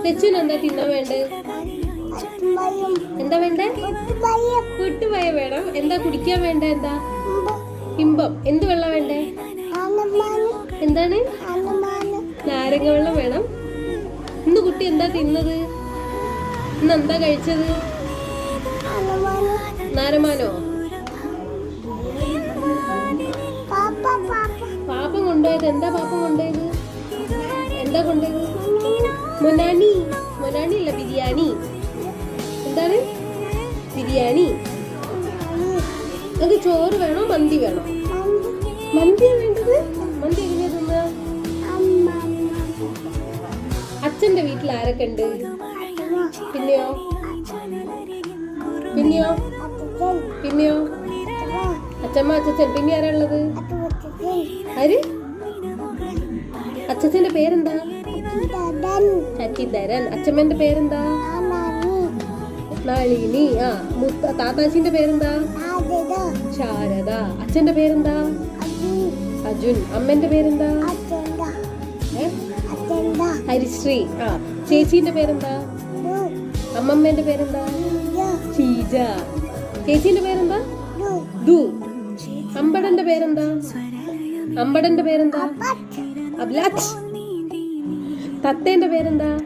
ലച്ചുവിന് എന്താ തിന്നാൻ വേണ്ടേ? എന്താ വേണ്ടേ? പുട്ടുപയ വേണം. എന്താ കുടിക്കാൻ വേണ്ട? എന്താ? ഇമ്പം. എന്ത് വെള്ളം വേണ്ടേ? എന്താണ്? നാരങ്ങ വെള്ളം വേണം. ഇന്ന് കുട്ടി എന്താ തിന്നത്? ഇന്ന് എന്താ കഴിച്ചത്? നാരമാനോ? പാപ്പം കൊണ്ടുപോയത് എന്താ? പാപ്പം കൊണ്ടുപോയത് എന്താ കൊണ്ടുപോയത്? മൊനാനി. മൊനാനി അല്ല, ബിരിയാണി. എന്താണ്? ബിരിയാണി. അത് ചോറ് വേണോ മന്തി വേണോ? മന്തിയാ വേണ്ടത്. മന്തി എങ്ങനെയാ തിന്നുക? അച്ഛന്റെ വീട്ടിൽ ആരൊക്കെ ഉണ്ട്? പിന്നെയോ പിന്നെയോ പിന്നെയോ അച്ഛമ്മ അച്ഛൻ. പിന്നെ ആരാ ഉള്ളത്? ആര്? അച്ഛന്റെ പേരെന്താ? ശശിധരൻ. അച്ഛമ്മന്റെ പേരെന്താ? നളിനി. ആ, താത്താച്ചിന്റെ പേരെന്താ? ശാരദ. അച്ഛന്റെ പേരെന്താ? അർജുൻ. അമ്മന്റെ പേരെന്താ? ഹരിശ്രീ. ആ, ചേച്ചീന്റെ പേരെന്താ? അമ്മമ്മേന്റെ പേരെന്താ? ഷീജ. ചേച്ചീന്റെ പേരെന്താ? ദു. അമ്പടന്റെ പേരെന്താ? അമ്പടന്റെ പേരെന്താ? അഭിലാഷ്. തത്തേന്റെ പേരെന്താ?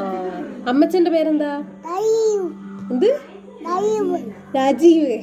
ആ, അമ്മച്ചന്റെ പേരെന്താ? എന്ത്? രാജീവ്.